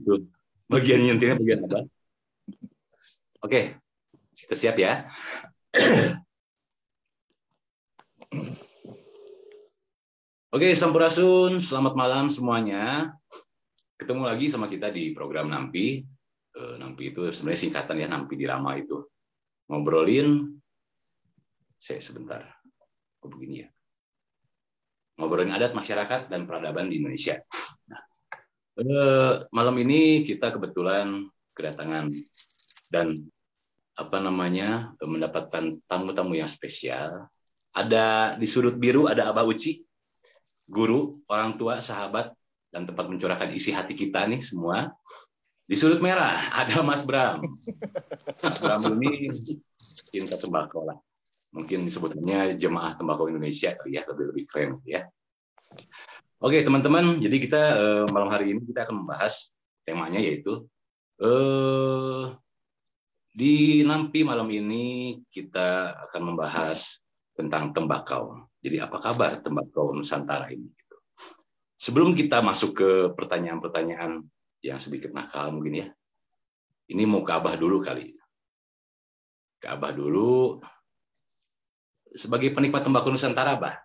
itu. Bagian nyentilnya bagian apa? Oke, kita siap ya. Oke, Sampurasun, selamat malam semuanya. Ketemu lagi sama kita di program Nampi. Nampi itu sebenarnya singkatan ya, Nampi di Rama itu. Ngobrolin, sebentar, begini ya. Ngobrolin adat masyarakat dan peradaban di Indonesia. Nah, malam ini kita kebetulan kedatangan dan mendapatkan tamu-tamu yang spesial. Ada di sudut biru ada Abah Uci, guru, orang tua, sahabat, dan tempat mencurahkan isi hati kita nih semua. Di sudut merah ada Mas Bram. Mas Bram ini cinta tembakau lah. Mungkin disebutnya jemaah tembakau Indonesia kali ya, lebih keren ya. Oke teman-teman, jadi kita malam hari ini kita akan membahas temanya yaitu di Nampi malam ini kita akan membahas tentang tembakau. Jadi apa kabar tembakau Nusantara ini? Sebelum kita masuk ke pertanyaan-pertanyaan yang sedikit nakal mungkin ya, ini mau ke Abah dulu kali. Ke Abah dulu, sebagai penikmat tembakau Nusantara, Bah,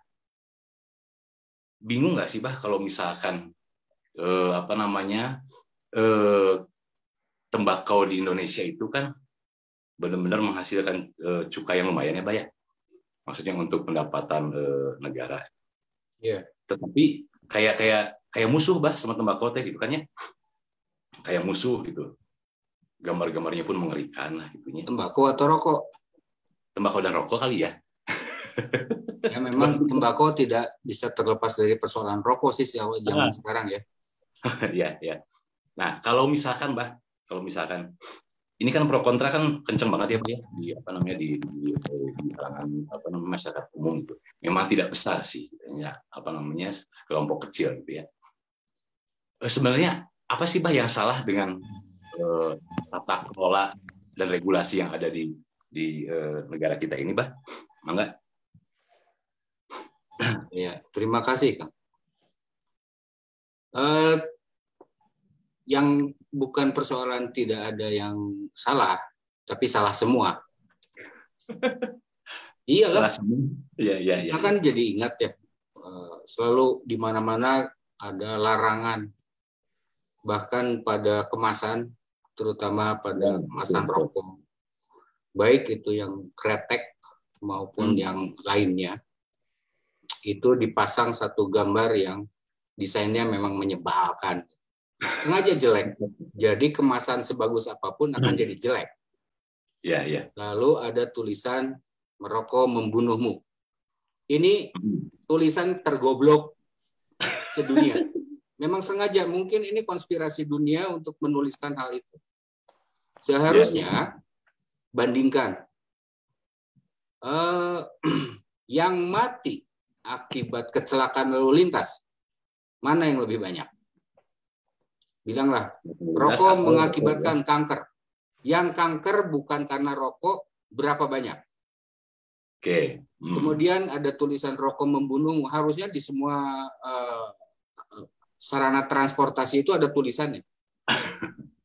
bingung nggak sih, Bah, kalau misalkan tembakau di Indonesia itu kan benar-benar menghasilkan cukai yang lumayan ya, Bah ya? Maksudnya untuk pendapatan negara. Yeah. Tetapi kayak musuh Bah sama tembakau teh gitu kan ya, kayak musuh gitu, gambar-gambarnya pun mengerikan lah gitunya. Tembakau atau rokok? Tembakau dan rokok kali ya. Ya memang tembakau tidak bisa terlepas dari persoalan rokok sih zaman sekarang ya. Ya. Nah kalau misalkan Bah, ini kan pro kontra kan kenceng banget ya Pak ya, di kalangan masyarakat umum itu. Memang tidak besar sih ya, kelompok kecil gitu ya. Sebenarnya apa sih Bah yang salah dengan tata kelola dan regulasi yang ada di negara kita ini, Bah? Mangga. Ya, terima kasih, Kang. Yang bukan persoalan tidak ada yang salah, tapi salah semua. Iyalah. Iya. Kita kan jadi ingat ya, selalu di mana-mana ada larangan, bahkan pada kemasan, terutama pada kemasan rokok, baik itu yang kretek maupun yang lainnya, itu dipasang satu gambar yang desainnya memang menyebalkan. Sengaja jelek. Jadi kemasan sebagus apapun akan jadi jelek. Iya. Lalu ada tulisan merokok membunuhmu. Ini tulisan tergoblok sedunia. Memang sengaja, mungkin ini konspirasi dunia untuk menuliskan hal itu. Seharusnya bandingkan yang mati akibat kecelakaan lalu lintas, mana yang lebih banyak? Bilanglah, rokok mengakibatkan kanker. Yang kanker bukan karena rokok, berapa banyak? Oke. Kemudian ada tulisan rokok membunuh, harusnya di semua sarana transportasi itu ada tulisannya.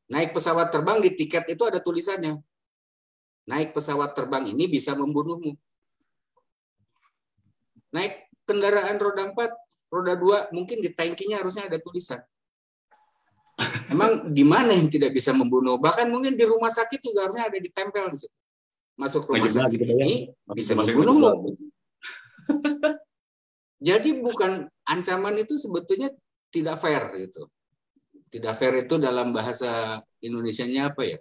Naik pesawat terbang di tiket itu ada tulisannya. Naik pesawat terbang ini bisa membunuhmu. Naik kendaraan roda 4, roda 2, mungkin di tangkinya harusnya ada tulisan. Emang di mana yang tidak bisa membunuh? Bahkan mungkin di rumah sakit juga harusnya ada ditempel di situ. Masuk rumah sakit ini bisa membunuhmu. Jadi bukan ancaman itu sebetulnya tidak fair gitu. Tidak fair itu dalam bahasa Indonesianya apa ya?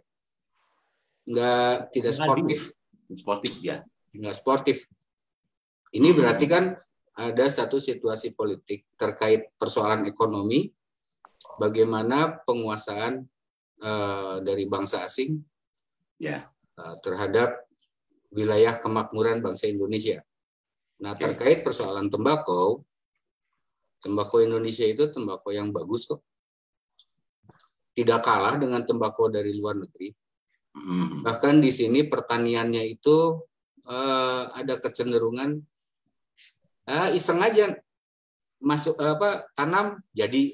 Tidak sportif. Sportif ya. Nggak sportif. Ini berarti kan ada satu situasi politik terkait persoalan ekonomi. Bagaimana penguasaan dari bangsa asing terhadap wilayah kemakmuran bangsa Indonesia. Nah, terkait persoalan tembakau Indonesia itu tembakau yang bagus kok. Tidak kalah dengan tembakau dari luar negeri. Bahkan di sini pertaniannya itu ada kecenderungan iseng aja. Tanam jadi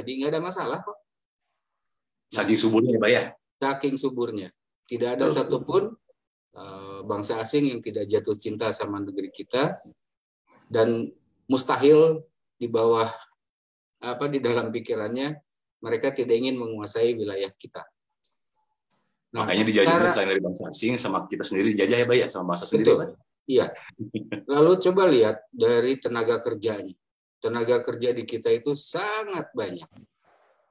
nggak ada masalah kok. Saking suburnya ya, Pak ya. Saking suburnya. Tidak ada satupun bangsa asing yang tidak jatuh cinta sama negeri kita, dan mustahil di bawah di dalam pikirannya mereka tidak ingin menguasai wilayah kita. Nah, makanya dijajahnya selain dari bangsa asing, sama kita sendiri dijajah ya, Pak ya, sama bangsa sendiri. Betul. Iya. Lalu coba lihat dari tenaga kerjanya. Tenaga kerja di kita itu sangat banyak.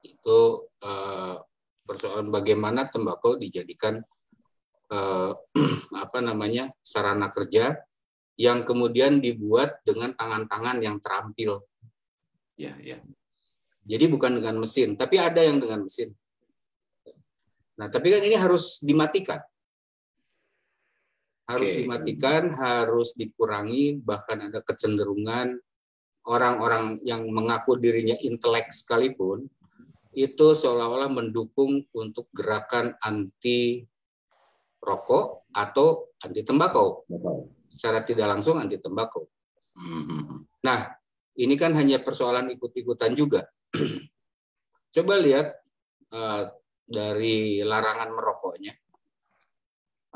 Itu persoalan bagaimana tembakau dijadikan sarana kerja yang kemudian dibuat dengan tangan-tangan yang terampil. Ya, ya. Jadi bukan dengan mesin, tapi ada yang dengan mesin. Nah, tapi kan ini harus dimatikan. Harus dimatikan, harus dikurangi, bahkan ada kecenderungan orang-orang yang mengaku dirinya intelek sekalipun, itu seolah-olah mendukung untuk gerakan anti rokok atau anti tembakau. Secara tidak langsung anti tembakau. Nah, ini kan hanya persoalan ikut-ikutan juga. Coba lihat dari larangan merokoknya.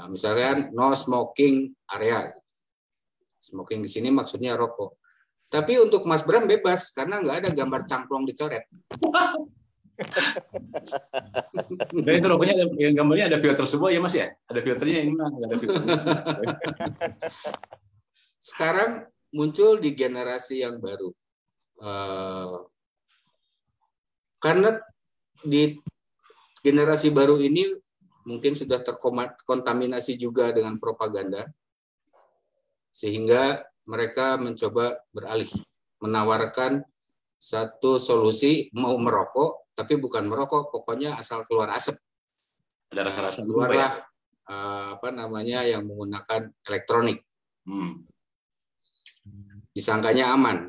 Nah, misalkan no smoking area. Smoking di sini maksudnya rokok. Tapi untuk Mas Bram bebas karena nggak ada gambar cangklong dicoret. Dan itu rokoknya yang gambarnya ada filter semua ya Mas ya? Ada filternya ini Mas, ada filternya. Sekarang muncul di generasi yang baru. Karena di generasi baru ini mungkin sudah terkontaminasi juga dengan propaganda, sehingga mereka mencoba beralih, menawarkan satu solusi mau merokok, tapi bukan merokok, pokoknya asal keluar asap. Ada rasa-rasa keluarlah yang menggunakan elektronik. Disangkanya aman,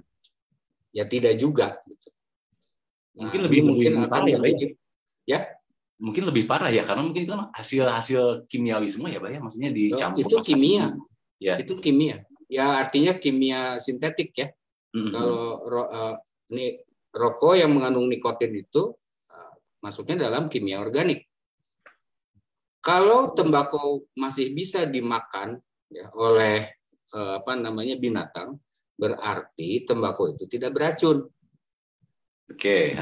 ya tidak juga. Nah, mungkin lebih akan parah ya. Mungkin lebih parah ya, karena mungkin itu hasil kimiawi semua ya, Pak ya, maksudnya dicampur. Itu kimia. Ya. Itu kimia. Ya artinya kimia sintetik ya. Kalau ini rokok yang mengandung nikotin itu masuknya dalam kimia organik. Kalau tembakau masih bisa dimakan ya, oleh binatang, berarti tembakau itu tidak beracun. Oke.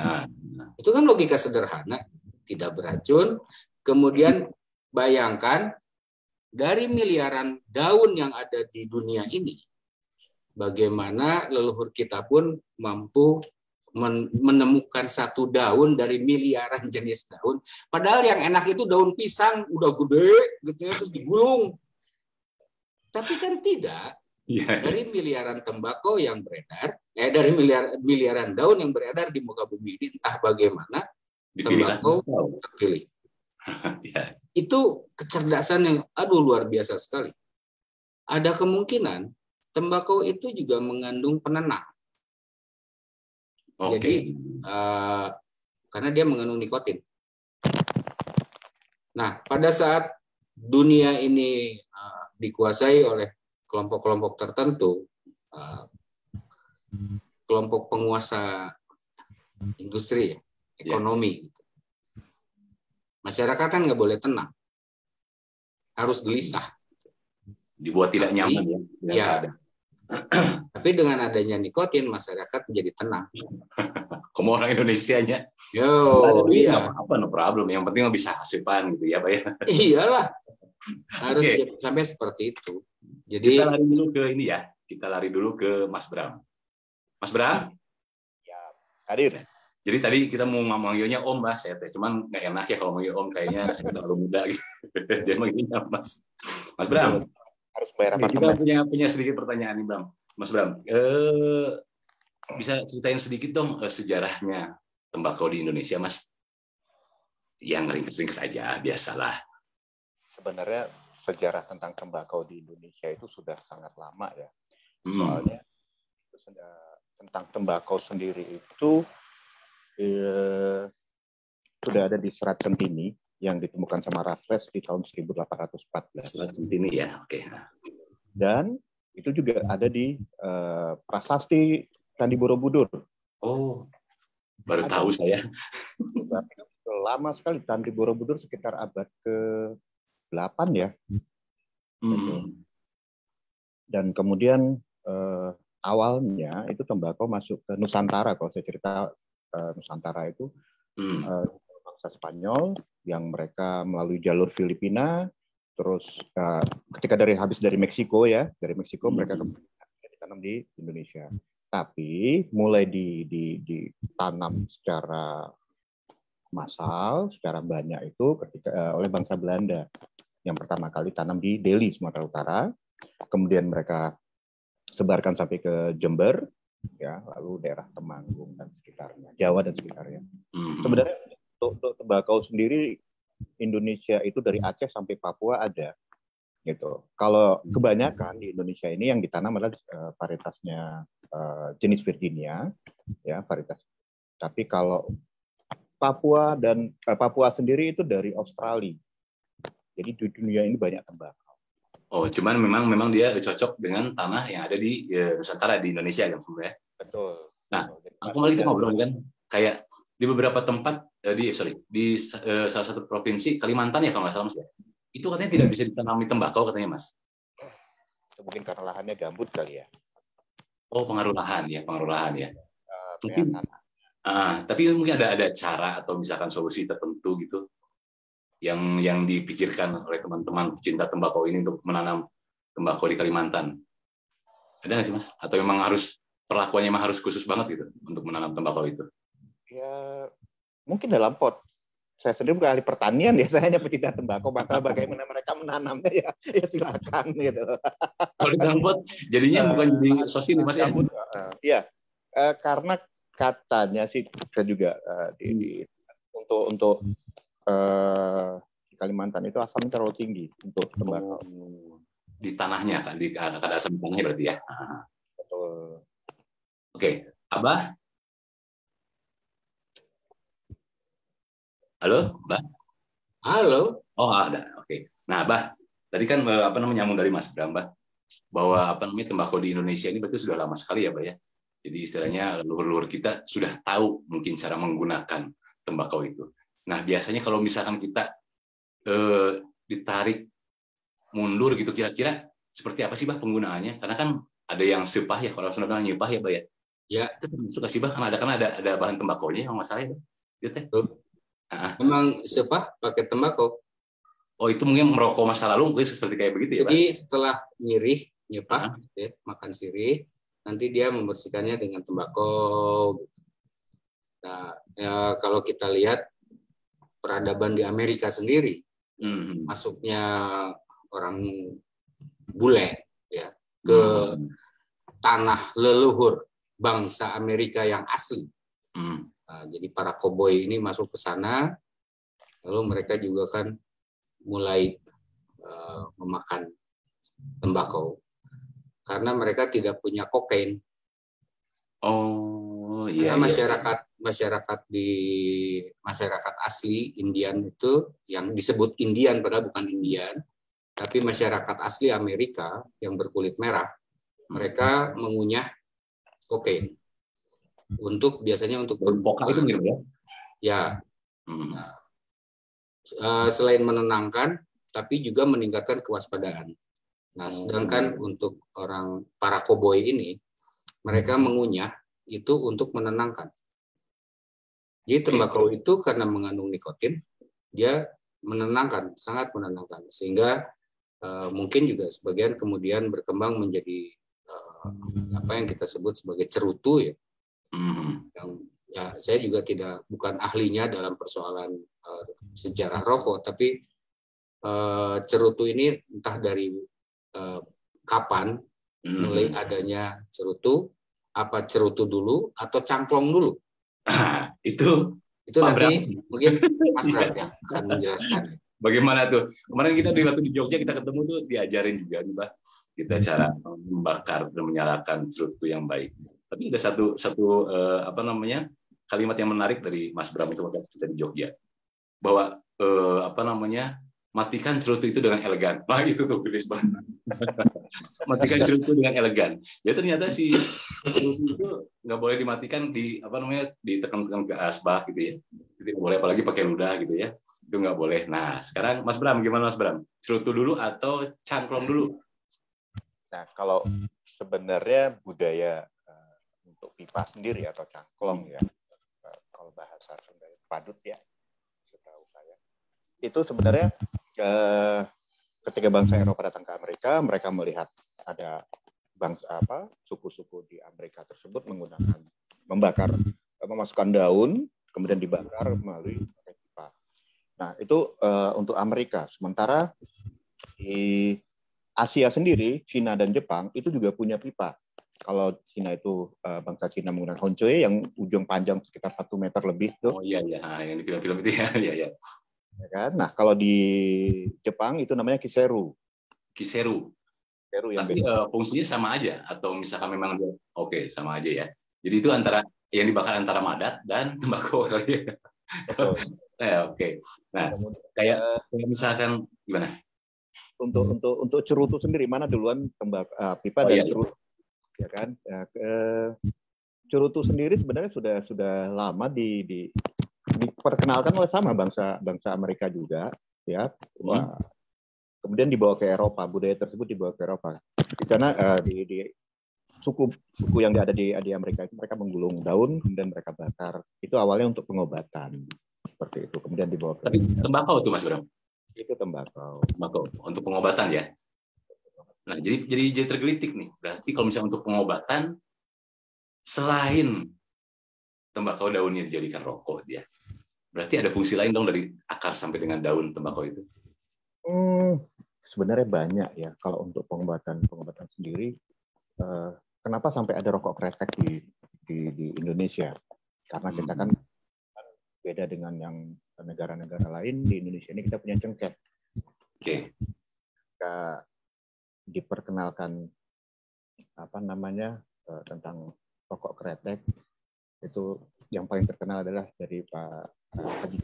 Itu kan logika sederhana, tidak beracun. Kemudian bayangkan dari miliaran daun yang ada di dunia ini, bagaimana leluhur kita pun mampu menemukan satu daun dari miliaran jenis daun. Padahal yang enak itu daun pisang, udah gede gitu ya, terus digulung. Tapi kan tidak. Dari miliaran tembakau yang beredar, dari miliaran daun yang beredar di muka bumi ini, entah bagaimana tembakau terpilih. Itu kecerdasan yang luar biasa sekali. Ada kemungkinan tembakau itu juga mengandung penenang. Jadi karena dia mengandung nikotin. Nah, pada saat dunia ini dikuasai oleh kelompok-kelompok tertentu, kelompok penguasa industri, ekonomi, masyarakat kan nggak boleh tenang, harus gelisah, dibuat tidak nyaman ya. Tapi dengan adanya nikotin, masyarakat menjadi tenang. Kamu orang Indonesianya, iya, apa no problem, yang penting bisa hasilan gitu ya Pak ya. Iyalah, harus sampai seperti itu. Jadi kita lari dulu ke ini ya, kita lari dulu ke Mas Bram. Mas Bram? Ya, hadir. Jadi tadi kita mau manggilnya Om Mbak, saya cuman nggak enak ya kalau manggil Om, kayaknya saya terlalu muda gitu. Jadi manggilnya Mas. Mas Bram. Harus bayar apartemen. Kita punya sedikit pertanyaan nih Bram. Mas Bram, bisa ceritain sedikit dong sejarahnya tembakau di Indonesia, Mas? Yang ringkes-ringkes aja, biasalah. Sebenarnya sejarah tentang tembakau di Indonesia itu sudah sangat lama ya. Soalnya tentang tembakau sendiri itu sudah ada di Serat Centini yang ditemukan sama Raffles di tahun 1814. Serat Centini ya, oke. Dan itu juga ada di Prasasti Candi Borobudur. Oh, baru tahu saya. lama sekali, tahun di Borobudur sekitar abad ke-8 ya. Gitu. Dan kemudian awalnya itu tembakau masuk ke Nusantara. Kalau saya cerita Nusantara itu bangsa Spanyol yang mereka melalui jalur Filipina, terus ketika habis dari Meksiko ya, dari Meksiko mereka ditanam di Indonesia. Tapi mulai ditanam secara massal, secara banyak itu ketika oleh bangsa Belanda yang pertama kali tanam di Delhi, Sumatera Utara. Kemudian mereka sebarkan sampai ke Jember, ya, lalu daerah Temanggung dan sekitarnya, Jawa dan sekitarnya. Sebenarnya untuk tembakau sendiri Indonesia itu dari Aceh sampai Papua ada, gitu. Kalau kebanyakan di Indonesia ini yang ditanam adalah varietasnya jenis Virginia, ya varietas. Tapi kalau Papua sendiri itu dari Australia. Jadi di dunia ini banyak tembakau. Oh, cuman memang dia cocok dengan tanah yang ada di Nusantara di Indonesia kan sebenarnya. Betul. Nah, aku kali kita ngobrol kan, kayak di beberapa tempat di salah satu provinsi Kalimantan ya kalau nggak salah Mas ya. Itu katanya tidak bisa ditanami tembakau katanya Mas. Mungkin karena lahannya gambut kali ya. Oh, pengaruh lahan ya. Tapi mungkin ada cara atau misalkan solusi tertentu gitu yang dipikirkan oleh teman-teman pecinta tembakau ini untuk menanam tembakau di Kalimantan. Ada nggak sih Mas? Atau memang perlakuannya memang harus khusus banget gitu untuk menanam tembakau itu? Ya, mungkin dalam pot. Saya sendiri bukan ahli pertanian ya, saya hanya pecinta tembakau. Masalah bagaimana mereka menanamnya ya silakan gitu. Kalau di dalam pot jadinya bukan jadi sosis nih Mas ya? Iya, karena katanya sih saya juga untuk di Kalimantan itu asamnya terlalu tinggi untuk tembakau. Di tanahnya kan, ada asam tanahnya berarti ya. Betul. Oke, Abah. Halo, Mbak. Halo. Oh, ada. Oke. Nah, Mbak, tadi kan nyambung dari Mas Bram, Mbak, bahwa tembakau di Indonesia ini berarti sudah lama sekali ya, Mbak ya. Jadi istilahnya leluhur kita sudah tahu mungkin cara menggunakan tembakau itu. Nah, biasanya kalau misalkan kita ditarik mundur gitu, kira-kira seperti apa sih, Mbak, penggunaannya? Karena kan ada yang sepah ya, kalau Sunda nyepah ya, Mbak ya. Ya. Itu termasuk nggak sih, Mbak? Karena ada bahan tembakaunya yang masalah ya, Mbak. Memang sepah pakai tembakau. Oh, itu mungkin merokok masa lalu mungkin seperti kayak begitu ya, Pak? Jadi setelah nyepah, ya, makan sirih, nanti dia membersihkannya dengan tembakau. Nah, ya, kalau kita lihat peradaban di Amerika sendiri, masuknya orang bule ya ke tanah leluhur bangsa Amerika yang asli. Nah, jadi para koboi ini masuk ke sana, lalu mereka juga kan mulai memakan tembakau karena mereka tidak punya kokain. Oh, iya. Karena masyarakat asli Indian itu yang disebut Indian padahal bukan Indian, tapi masyarakat asli Amerika yang berkulit merah, mereka mengunyah kokain. Biasanya untuk berbuka itu mirip ya? Ya. Nah, selain menenangkan, tapi juga meningkatkan kewaspadaan. Nah, sedangkan untuk para koboi ini, mereka mengunyah itu untuk menenangkan. Jadi tembakau itu karena mengandung nikotin, dia menenangkan, sangat menenangkan, sehingga mungkin juga sebagian kemudian berkembang menjadi apa yang kita sebut sebagai cerutu ya. Yang ya saya juga bukan ahlinya dalam persoalan sejarah rokok, tapi cerutu ini entah dari kapan mulai adanya cerutu, apa cerutu dulu atau cangklong dulu. Itu nanti mungkin Mas Bram yang akan menjelaskan. Bagaimana tuh? Kemarin kita waktu di Jogja kita ketemu tuh diajarin juga nih, Mbak, kita cara membakar dan menyalakan cerutu yang baik. Tapi ada satu kalimat yang menarik dari Mas Bram itu waktu kita di Jogja, bahwa matikan cerutu itu dengan elegan. Wah itu tuh gelis banget. Matikan cerutu dengan elegan. Ya ternyata si cerutu itu nggak boleh dimatikan ditekan-tekan ke asbak gitu ya. Tidak boleh apalagi pakai ludah gitu ya. Itu nggak boleh. Nah sekarang Mas Bram gimana Mas Bram? Cerutu dulu atau cangklong dulu? Nah kalau sebenarnya budaya untuk pipa sendiri atau cangklong ya, kalau bahasa Sunda padut ya, setahu saya itu sebenarnya ketika bangsa Eropa datang ke Amerika, mereka melihat ada suku-suku di Amerika tersebut memasukkan daun, kemudian dibakar melalui pipa. Nah itu untuk Amerika. Sementara di Asia sendiri, Cina dan Jepang itu juga punya pipa. Kalau Cina itu bangsa Cina menggunakan Honshui yang ujung panjang sekitar 1 meter lebih. Tuh. Oh iya, yang di film-film itu ya. Iya. Ya kan? Nah, kalau di Jepang itu namanya kiseru. Kiseru yang tapi fungsinya sama aja atau misalkan memang oke sama aja ya. Jadi itu antara yang dibakar antara madat dan tembakau kali ya. Oke. Nah, kayak misalkan gimana? Untuk cerutu sendiri mana duluan pipa dan cerutu ya kan? Cerutu sendiri sebenarnya sudah lama diperkenalkan oleh sama bangsa Amerika juga ya. Kemudian dibawa ke Eropa, budaya tersebut dibawa ke Eropa. Di sana di suku yang ada di Amerika itu mereka menggulung daun kemudian mereka bakar. Itu awalnya untuk pengobatan seperti itu. Kemudian dibawa ke tembakau tuh Mas Bram. Itu tembakau untuk pengobatan ya. Nah, jadi tergelitik nih. Berarti kalau misalnya untuk pengobatan selain tembakau daunnya dijadikan rokok dia. Berarti ada fungsi lain dong dari akar sampai dengan daun tembakau itu. Sebenarnya banyak ya. Kalau untuk pengobatan sendiri, kenapa sampai ada rokok kretek di Indonesia? Karena kita kan beda dengan yang negara-negara lain. Di Indonesia ini kita punya cengkeh. Oke. Kita diperkenalkan tentang rokok kretek itu yang paling terkenal adalah dari Pak Haji.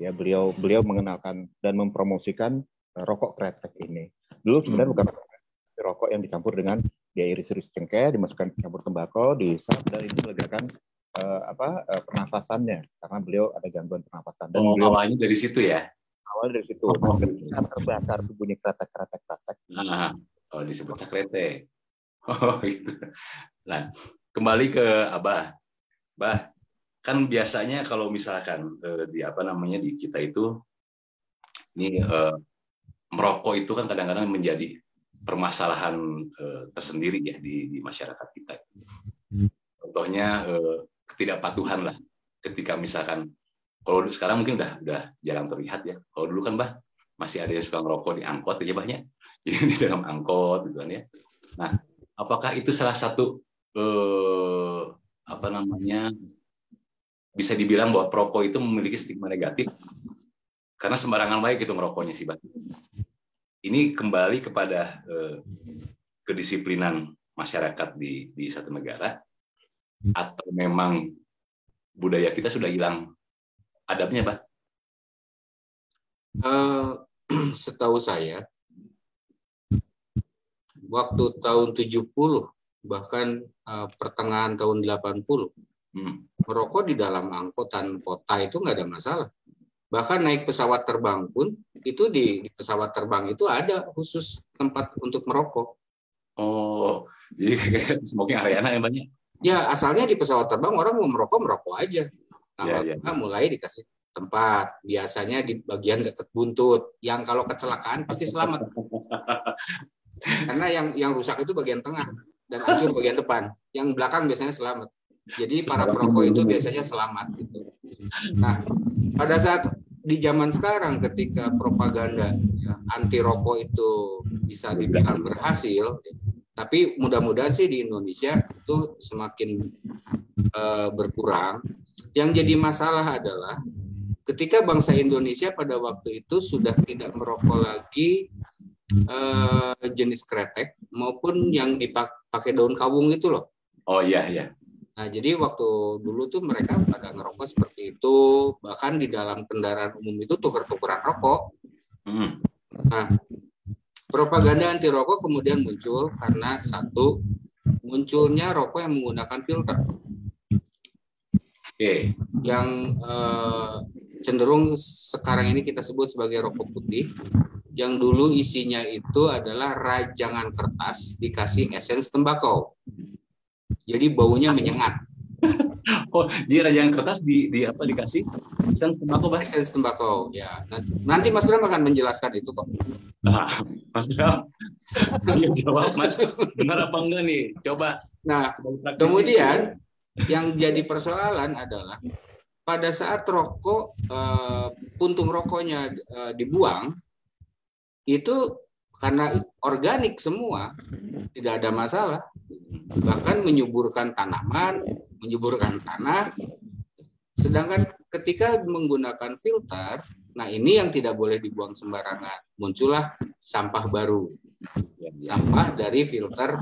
Ya, beliau mengenalkan dan mempromosikan rokok kretek ini. Dulu sebenarnya bukan rokok yang dicampur dengan diiris-iris cengkeh, dimasukkan campur tembakau, dihisap dan itu melegakan pernafasannya karena beliau ada gangguan pernafasan. Dan beliau awalnya dari situ ya. Awalnya dari situ. Ketika terbakar itu bunyi kretek. Disebutnya kretek. Gitu. Nah, kembali ke Abah. Bah, kan biasanya kalau misalkan di kita itu ini merokok itu kan kadang-kadang menjadi permasalahan tersendiri ya di masyarakat kita. Contohnya ketidakpatuhan lah. Ketika misalkan kalau sekarang mungkin udah jarang terlihat ya. Kalau dulu kan Bah masih ada yang suka ngerokok di angkot aja banyak. Jadi di dalam angkot gitu kan ya. Nah, apakah itu salah satu bisa dibilang bahwa perokok itu memiliki stigma negatif karena sembarangan baik itu ngerokoknya sih, Bah. Ini kembali kepada kedisiplinan masyarakat di satu negara atau memang budaya kita sudah hilang adabnya, Bah? Setahu saya waktu tahun 70 bahkan pertengahan tahun 80 merokok di dalam angkutan kota itu nggak ada masalah. Bahkan naik pesawat terbang pun itu di pesawat terbang itu ada khusus tempat untuk merokok. Oh, jadi kayak smoking area yang banyak. Ya, asalnya di pesawat terbang orang mau merokok aja. Lama-lama mulai dikasih tempat. Biasanya di bagian dekat buntut. Yang kalau kecelakaan pasti selamat. Karena yang rusak itu bagian tengah dan hancur bagian depan. Yang belakang biasanya selamat. Jadi para perokok itu biasanya selamat gitu. Nah, pada saat di zaman sekarang ketika propaganda anti rokok itu bisa dibilang berhasil, tapi mudah-mudahan sih di Indonesia itu semakin berkurang. Yang jadi masalah adalah ketika bangsa Indonesia pada waktu itu sudah tidak merokok lagi jenis kretek maupun yang dipakai daun kawung itu loh. Oh iya. Nah, jadi waktu dulu tuh mereka pada ngerokok seperti itu, bahkan di dalam kendaraan umum itu tuker-tukeran rokok. Nah, propaganda anti rokok kemudian muncul karena satu, munculnya rokok yang menggunakan filter. Yang cenderung sekarang ini kita sebut sebagai rokok putih, yang dulu isinya itu adalah rajangan kertas dikasih esens tembakau. Jadi baunya menyengat. Oh, jadi rajangan kertas di apa dikasih esens tembakau, Mas? Esens tembakau, ya. Nanti Mas Bram akan menjelaskan itu kok. Nah, Mas Bram, ayo jawab Mas, benar apa enggak nih? Coba. Nah, kemudian yang jadi persoalan adalah pada saat rokok, puntung rokoknya dibuang, itu karena organik semua, tidak ada masalah. Bahkan menyuburkan tanaman, menyuburkan tanah. Sedangkan ketika menggunakan filter, nah ini yang tidak boleh dibuang sembarangan. Muncullah sampah baru. Sampah dari filter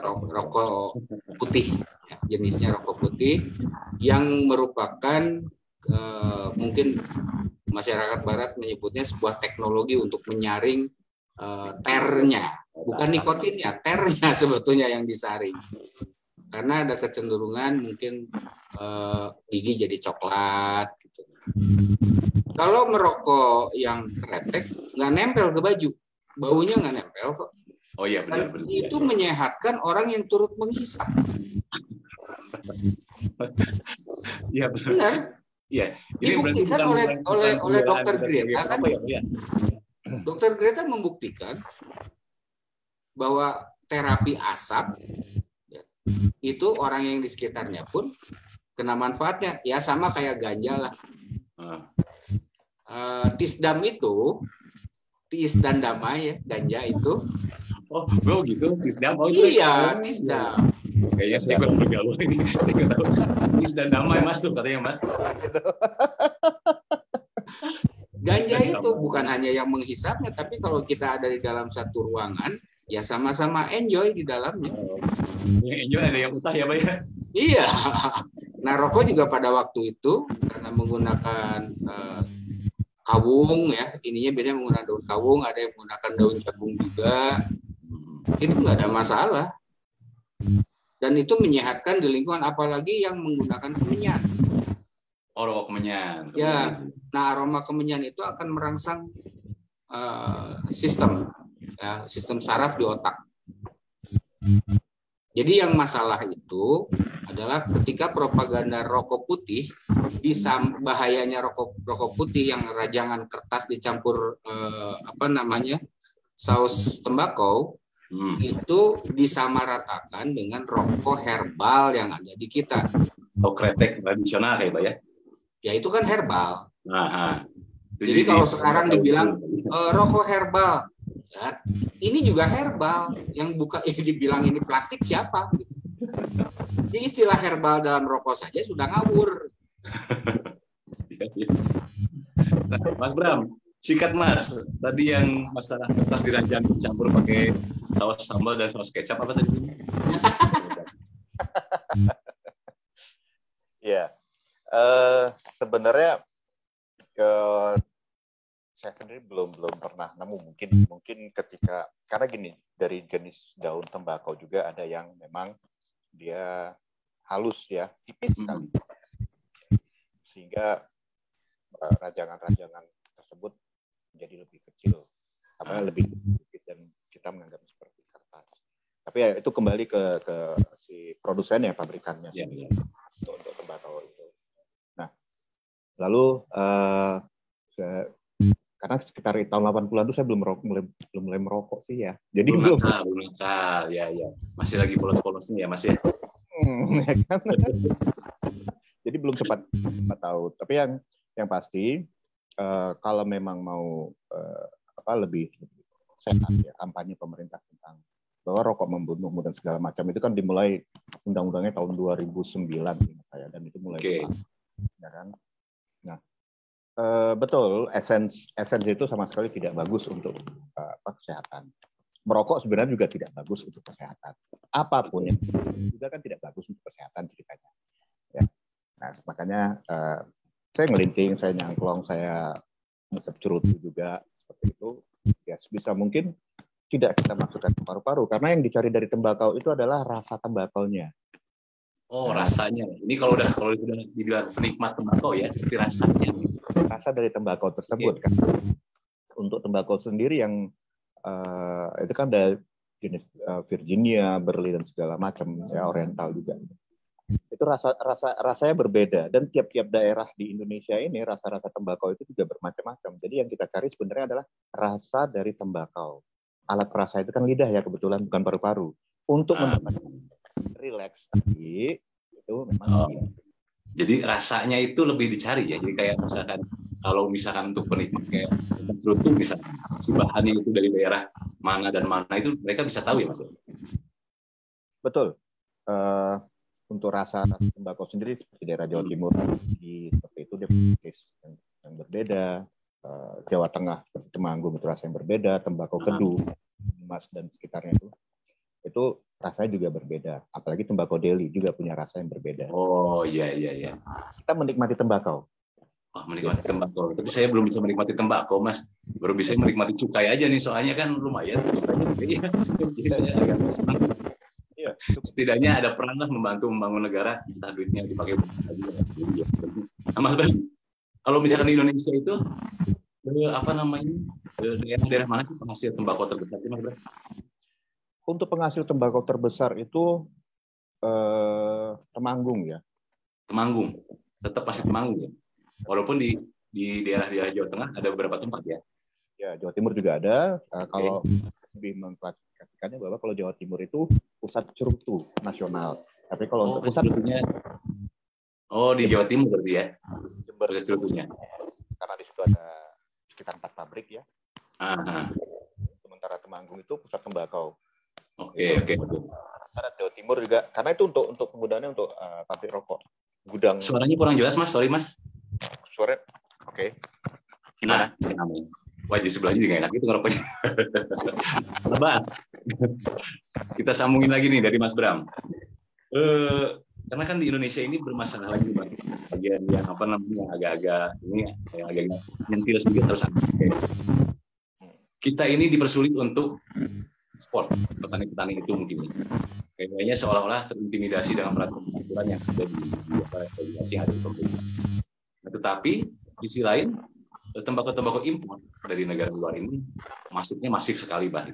rokok putih, ya, jenisnya rokok putih, yang merupakan mungkin masyarakat barat menyebutnya sebuah teknologi untuk menyaring ternya, bukan nikotinnya, ternya sebetulnya yang disaring. Karena ada kecenderungan mungkin gigi jadi coklat. Gitu. Kalau merokok yang kretek nggak nempel ke baju, baunya nggak nempel kok. Oh iya benar. Itu menyehatkan orang yang turut menghisap. Iya benar. Iya. Dibuktikan oleh Dokter Greta kan. Ya. Dokter Greta membuktikan bahwa terapi asap ya, itu orang yang di sekitarnya pun kena manfaatnya. Ya sama kayak ganja lah. Tisdam itu, tis dan damai ya, ganja itu. Oh gitu, tisdam. Oh, iya, tisdam. Kayaknya saya kurang bergaul ini. Saya nggak tahu. Tis dan damai Mas tuh katanya Mas. Ganja itu bukan hanya yang menghisapnya, tapi kalau kita ada di dalam satu ruangan, ya sama-sama enjoy di dalamnya. Yang enjoy ada yang utah ya Pak ya? Iya. Nah rokok juga pada waktu itu karena menggunakan kawung ya, ininya biasanya menggunakan daun kawung, ada yang menggunakan daun jagung juga, itu nggak ada masalah. Dan itu menyehatkan di lingkungan, apalagi yang menggunakan kemenyan. Rokok kemenyan. Ya, nah aroma kemenyan itu akan merangsang sistem saraf di otak. Jadi yang masalah itu adalah ketika propaganda rokok putih, bahayanya rokok putih yang rajangan kertas dicampur saus tembakau, itu disamaratakan dengan rokok herbal yang ada di kita. Kretek tradisional kayak Pak ya? Ya itu kan herbal. Jadi kalau sekarang dibilang rokok herbal, ya, ini juga herbal. Yang dibilang ini plastik siapa? Jadi istilah herbal dalam rokok saja sudah ngawur. Mas Bram, sikat Mas. Tadi yang masalah kertas diranjang campur pakai saus sambal dan saus kecap apa tadi? Ya, sebenarnya saya sendiri belum pernah nemu. Mungkin ketika, karena gini, dari jenis daun tembakau juga ada yang memang dia halus ya, tipis sekali, sehingga rajangan-rajangan tersebut menjadi lebih kecil, lebih sedikit, dan kita menganggap seperti kertas. Tapi ya itu kembali ke si produsennya, pabrikannya untuk tembakau itu. Nah, lalu karena sekitar tahun 80-an itu saya belum mulai merokok sih ya. Jadi belum nakal, ya. Masih lagi polos-polosnya ya Mas ya. Ya kan? Jadi belum sempat tahu. Tapi yang pasti kalau memang mau lebih sehat ya, kampanye pemerintah tentang bahwa rokok membunuh dan segala macam itu kan dimulai undang-undangnya tahun 2009 saya, dan itu mulai ya kan. Nah, betul, esens itu sama sekali tidak bagus untuk kesehatan. Merokok sebenarnya juga tidak bagus untuk kesehatan. Apapun yang juga kan tidak bagus untuk kesehatan ceritanya. Ya. Nah, makanya saya ngelinting, saya nyangklong, saya ngisep cerutu juga seperti itu, ya sebisa mungkin tidak kita masukkan ke paru-paru, karena yang dicari dari tembakau itu adalah rasa tembakaunya. Oh, rasanya. Ini kalau sudah dibilang penikmat tembakau ya, tapi rasanya. Rasa dari tembakau tersebut kan. Untuk tembakau sendiri yang itu kan ada jenis Virginia, Berlin dan segala macam, ya Oriental juga. Itu rasanya berbeda, dan tiap-tiap daerah di Indonesia ini rasa-rasa tembakau itu juga bermacam-macam. Jadi yang kita cari sebenarnya adalah rasa dari tembakau. Alat perasa itu kan lidah ya, kebetulan bukan paru-paru. Untuk mendapatkan relax tadi itu memang jadi rasanya itu lebih dicari ya. Jadi kayak misalkan kalau misalkan untuk penikmat kayak cerutu misalkan si bahannya itu dari daerah mana dan mana itu mereka bisa tahu ya Mas. Betul. Untuk rasa tembakau sendiri seperti daerah Jawa Timur seperti itu dia case yang berbeda. Jawa Tengah seperti Temanggung itu rasa yang berbeda, tembakau Kedu, Mas dan sekitarnya itu rasanya juga berbeda. Apalagi tembakau Delhi juga punya rasa yang berbeda. Oh iya. Kita menikmati tembakau. Oh, menikmati tembakau. Tapi saya belum bisa menikmati tembakau, Mas. Baru bisa menikmati cukai aja nih, soalnya kan lumayan cukainya. Jadi saya agak senang. Iya. Setidaknya ada peran lah membantu membangun negara, entah duitnya dipakai lagi. Nah, Mas Bali, kalau misalkan di Indonesia itu daerah mana sih penghasil tembakau terbesar sih, Mas Bali? Untuk penghasil tembakau terbesar itu Temanggung ya. Temanggung, tetap masih Temanggung ya. Walaupun di daerah-daerah Jawa Tengah ada beberapa tempat ya. Ya, Jawa Timur juga ada. Kalau lebih mengklasifikasikannya bahwa kalau Jawa Timur itu pusat cerutu nasional. Tapi kalau untuk pusat cerutunya, di Jawa Timur berarti ya. Jember cerutunya. Karena di situ ada sekitar 4 pabrik ya. Sementara Temanggung itu pusat tembakau. Oke. Ada Jawa Timur juga, karena itu untuk penggunaannya untuk pabrik rokok. Gudang. Suaranya kurang jelas, Mas. Sorry, Mas. Suara, oke. Gimana? Wah, di sebelahnya juga enak gitu ngerokoknya. Lebat. Kita sambungin lagi nih dari Mas Bram. Karena kan di Indonesia ini bermasalah lagi Bang. Bagian yang agak-agak ini yang agak nyentil sedikit terus. Kita ini dipersulit untuk sport, petani-petani itu mungkin. Kayaknya seolah-olah terintimidasi dengan peraturan yang ada di regulasi yang ada di pemerintah. Nah, tetapi di sisi lain tembakau impor dari negara luar ini masuknya masif sekali, Bang.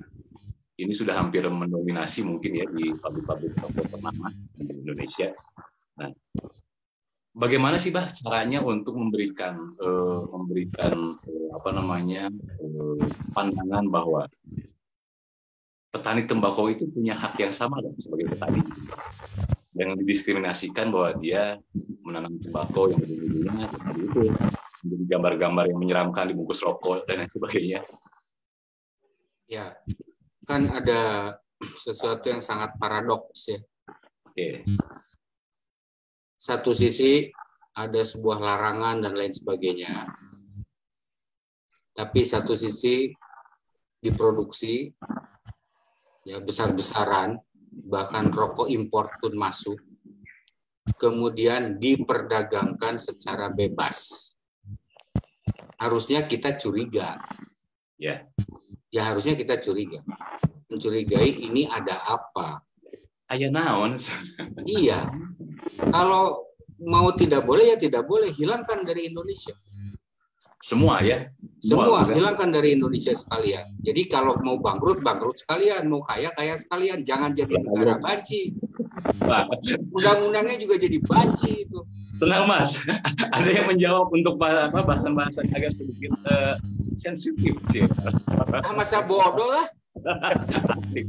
Ini sudah hampir mendominasi mungkin ya di pabrik-pabrik rokok ternama di Indonesia. Nah, bagaimana sih, Bah, caranya untuk memberikan pandangan bahwa petani tembakau itu punya hak yang sama dong sebagai petani, jangan didiskriminasikan bahwa dia menanam tembakau yang dulunya seperti itu, menjadi gambar-gambar yang menyeramkan di bungkus rokok dan lain sebagainya. Ya, kan ada sesuatu yang sangat paradoks ya. Oke. Satu sisi ada sebuah larangan dan lain sebagainya, tapi satu sisi diproduksi ya besar-besaran, bahkan rokok impor pun masuk, kemudian diperdagangkan secara bebas. Harusnya kita curiga. Ya. Ya harusnya kita curiga. Mencurigai ini ada apa? Aya naon. Iya. Kalau mau tidak boleh ya tidak boleh, hilangkan dari Indonesia. Semua ya. Semua hilangkan dari Indonesia sekalian. Jadi kalau mau bangkrut sekalian, mau kaya sekalian, jangan jadi negara banci. Undang-undangnya juga jadi banci itu. Tenang Mas, ada yang menjawab untuk bahasan-bahasan agak sedikit sensitif sih. Masa bodoh lah.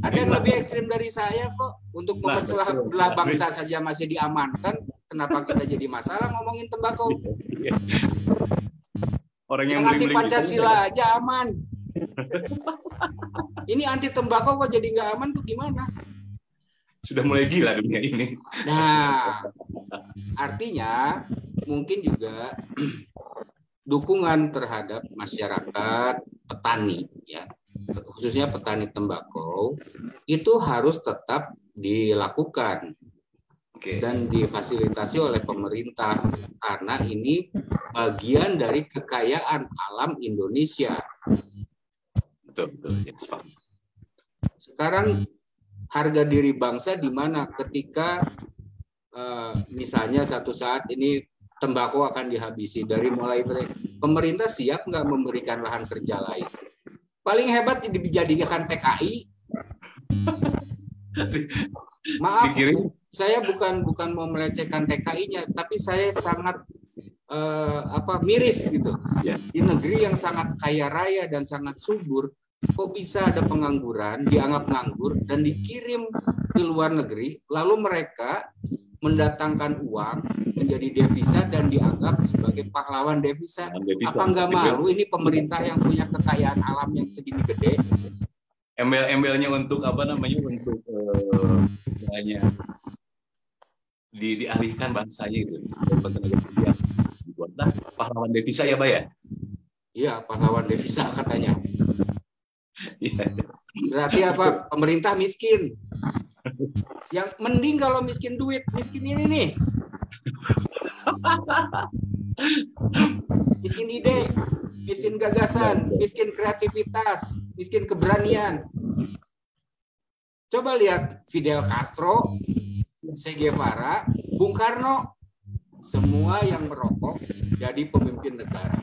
Ada yang lebih ekstrim dari saya kok. Untuk memecah belah bangsa saja masih diamankan. Kenapa kita jadi masalah ngomongin tembakau? Orang yang anti Pancasila aja aman. Ini anti tembakau kok jadi nggak aman tuh gimana? Sudah mulai gila dunia ini. Nah, artinya mungkin juga dukungan terhadap masyarakat petani, ya, khususnya petani tembakau, itu harus tetap dilakukan. Dan difasilitasi oleh pemerintah karena ini bagian dari kekayaan alam Indonesia. Betul, betul. Ya, sepakat. Sekarang harga diri bangsa di mana ketika misalnya satu saat ini tembakau akan dihabisi, dari mulai pemerintah siap nggak memberikan lahan kerja lain? Paling hebat dijadikan TKI. Maaf, saya bukan mau melecehkan TKI-nya, tapi saya sangat miris gitu. Di negeri yang sangat kaya raya dan sangat subur, kok bisa ada pengangguran, dianggap nganggur dan dikirim ke luar negeri, lalu mereka mendatangkan uang menjadi devisa dan dianggap sebagai pahlawan devisa. Apa nggak malu ini pemerintah yang punya kekayaan alam yang segini gede? Embel-embelnya untuk untuk hanya dialihkan bahasanya itu. Dibuatlah pahlawan devisa ya, Pak ya? Iya, pahlawan devisa katanya. Berarti apa? Pemerintah miskin. Yang mending kalau miskin duit, miskin ini nih. Miskin ide, miskin gagasan, miskin kreativitas, miskin keberanian. Coba lihat Fidel Castro, Che Guevara, Bung Karno, semua yang merokok jadi pemimpin negara.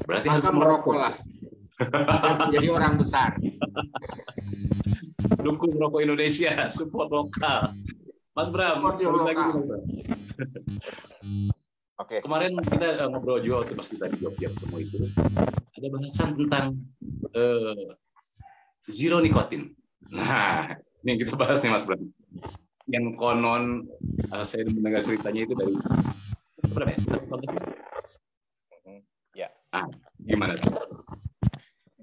Berarti maka merokoklah dan menjadi orang besar. Dukung rokok Indonesia, support lokal. Mas Bram, Oke. Kemarin kita ngobrol juga waktu pas kita di Jogja ketemu itu, ada bahasan tentang zero nikotin. Nah, ini yang kita bahas nih Mas Bram. Yang konon saya mendengar ceritanya itu dari berapa ya? Ya. Gimana tuh?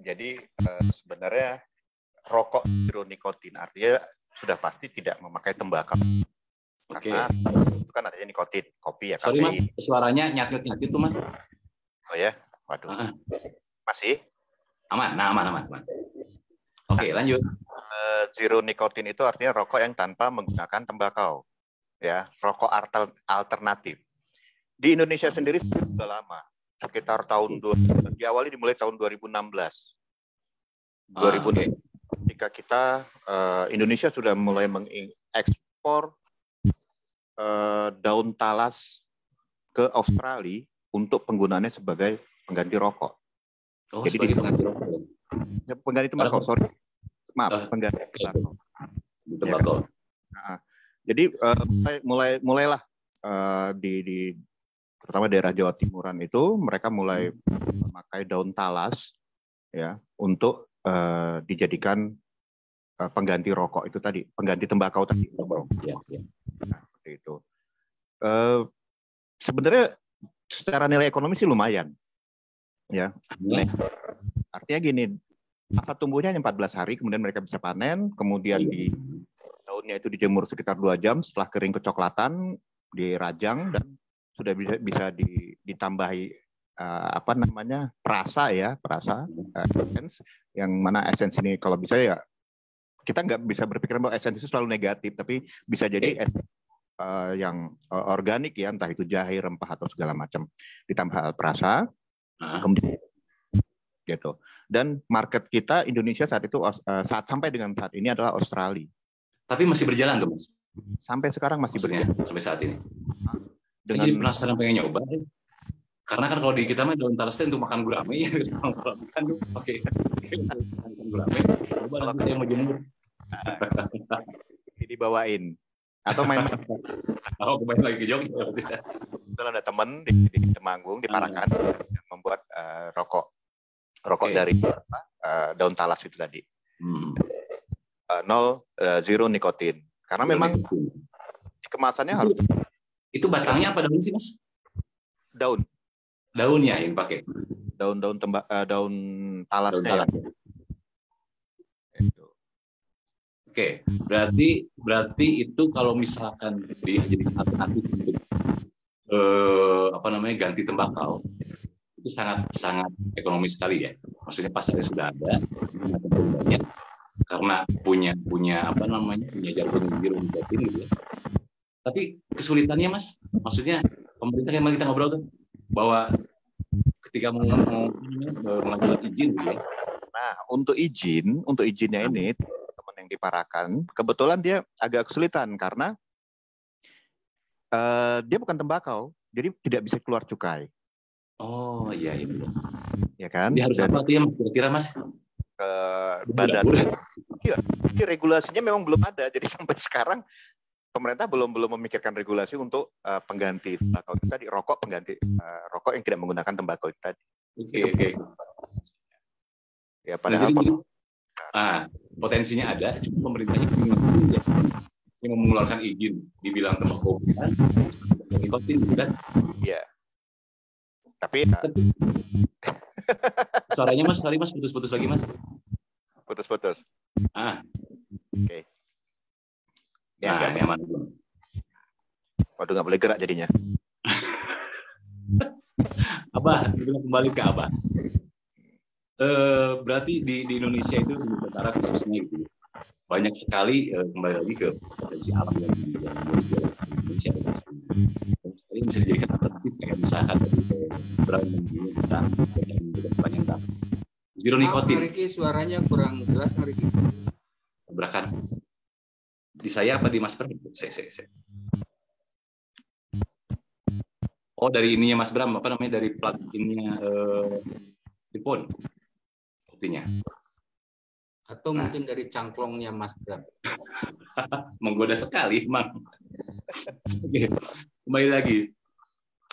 Jadi sebenarnya rokok zero nikotin artinya sudah pasti tidak memakai tembakau. Karena itu kan adanya nikotin, kopi ya, Sorry kafein. Mas, suaranya nyat-nyat itu Mas. Oh ya, waduh. Masih? Aman. Oke, lanjut. Zero nikotin itu artinya rokok yang tanpa menggunakan tembakau. Ya, rokok alternatif. Di Indonesia sendiri sudah lama, sekitar dimulai tahun 2016. 2016 ketika kita Indonesia sudah mulai mengekspor daun talas ke Australia untuk penggunaannya sebagai pengganti rokok. Jadi pengganti rokok. Pengganti tembakau, sorry. Maaf, pengganti tembakau. Nah, jadi mulailah di terutama daerah Jawa Timuran itu mereka mulai memakai daun talas ya untuk dijadikan pengganti rokok itu tadi, pengganti tembakau tadi. Ya. Nah, seperti itu. Sebenarnya secara nilai ekonomi sih lumayan, ya. Artinya gini, masa tumbuhnya hanya 14 hari, kemudian mereka bisa panen, kemudian di daunnya itu dijemur sekitar 2 jam, setelah kering kecoklatan, dirajang dan sudah bisa ditambahi perasa essence, yang mana essence ini kalau bisa ya kita nggak bisa berpikir bahwa essence itu selalu negatif, tapi bisa jadi yang organik ya, entah itu jahe, rempah atau segala macam, ditambah perasa, kemudian gitu. Dan market kita Indonesia saat itu sampai dengan saat ini adalah Australia. Tapi masih berjalan tuh Mas? Sampai sekarang masih berjalan. Sampai saat ini. Jadi penasaran pengen nyoba. Karena kan kalau di kita mah daun talas untuk makan gurame ya. Oke. Makan gurame. Coba nanti saya mau jemur. Dibawain. Atau main-main. Main lagi ke Jogja. Kebetulan ada teman di Temanggung, di Parakan, yang membuat rokok dari daun talas itu tadi. Zero nikotin. Karena memang kemasannya harus. Itu batangnya apa daun sih Mas? Daunnya yang pakai. Daun talasnya. Oke, berarti itu kalau misalkan dijadikan alternatif untuk ganti tembakau, itu sangat ekonomis sekali ya. Maksudnya pasarnya sudah ada, banyak karena punya jargon zero nikotin gitu ya. Tapi kesulitannya Mas, maksudnya pemerintah yang kita ngobrol tuh bahwa ketika mau mengajukan izin gitu ya, Nah, untuk izinnya ini teman yang di Parakan, kebetulan dia agak kesulitan karena dia bukan tembakau, jadi tidak bisa keluar cukai. Oh iya iya. Ya kan? Jadi harus Dan apa tuh ya Mas kira-kira Mas? badan. Iya, jadi regulasinya memang belum ada. Jadi sampai sekarang pemerintah belum memikirkan regulasi untuk pengganti tembakau itu tadi, rokok yang tidak menggunakan tembakau itu tadi. Oke. Ya Nah, padahal jadi potensinya ada, cuma pemerintahnya yang mengeluarkan izin, dibilang tembakau kan, nikotin gitu kan? Iya. Tapi suaranya Mas, sorry Mas, putus-putus lagi Mas. Putus. Oke. Nah, nyaman. Waduh, nggak boleh gerak jadinya. Abah, kita kembali ke Abah. Berarti di Indonesia itu di Nusantara khususnya gitu, banyak sekali kembali lagi ke potensi alam yang dimiliki oleh Indonesia. Sekali bisa dijadikan alternatif kayak misalkan berang kita pertanyaan zero nikotin. Riki, suaranya kurang jelas Riki. Tabrakan di saya apa di Mas Bram? Oh, dari ininya Mas Bram, apa namanya, dari plug-innya iPhone sepertinya. Atau mungkin dari cangklongnya Mas Bram. Menggoda sekali, Mang. Oke, kembali lagi.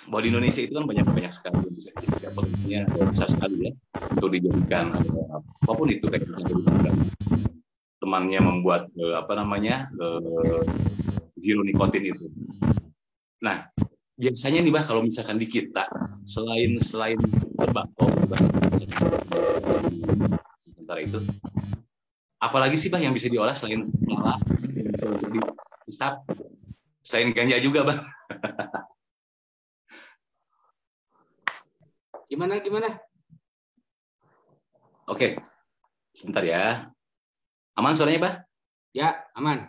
Bahwa di Indonesia itu kan banyak sekali yang bisa dijadikan, potensinya besar sekali ya untuk dijadikan apapun itu, kayak misalnya temannya membuat zero nikotin itu. Nah, biasanya nih Bah, kalau misalkan di kita selain tembakau sementara itu, apalagi sih Bah yang bisa diolah selain malas, yang bisa dihisap, selain ganja juga Bah? Gimana? Oke, sebentar ya. Aman suaranya Bah? Ya, aman.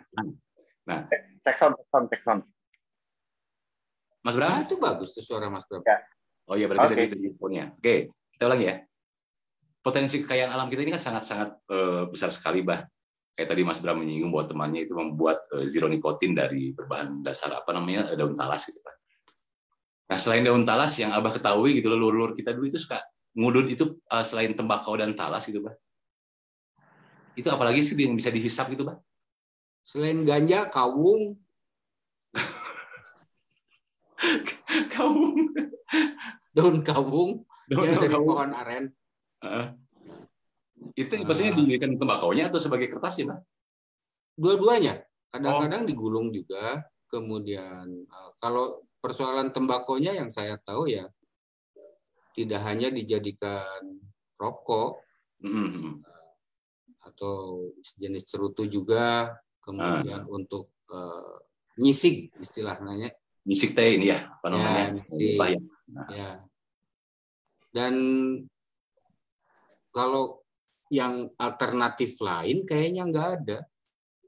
Nah, Cek sound. Mas Bram? Nah, itu bagus tuh suara Mas Bram. Ya. Oh iya, berarti dari handphonenya. Oke, kita ulangi ya. Potensi kekayaan alam kita ini kan sangat besar sekali, Bah. Kayak tadi Mas Bram menyinggung bahwa temannya itu membuat zero nikotin dari berbahan dasar daun talas gitu, Bah. Nah, selain daun talas yang Abah ketahui gitu, leluhur kita dulu itu suka ngudut itu selain tembakau dan talas gitu, Bah. Itu apalagi sih yang bisa dihisap gitu, Bah? Selain ganja, kawung. Kawung. Daun kawung dari pohon aren. Itu maksudnya dijadikan tembakaunya atau sebagai kertas ya, Bah? Dua-duanya. Kadang-kadang digulung juga. Kemudian kalau persoalan tembakonya yang saya tahu ya tidak hanya dijadikan rokok atau sejenis cerutu juga. Kemudian untuk nyisik istilahnya. Nyisik teh ini ya, apa namanya? Ya. Ya. Dan kalau yang alternatif lain kayaknya nggak ada.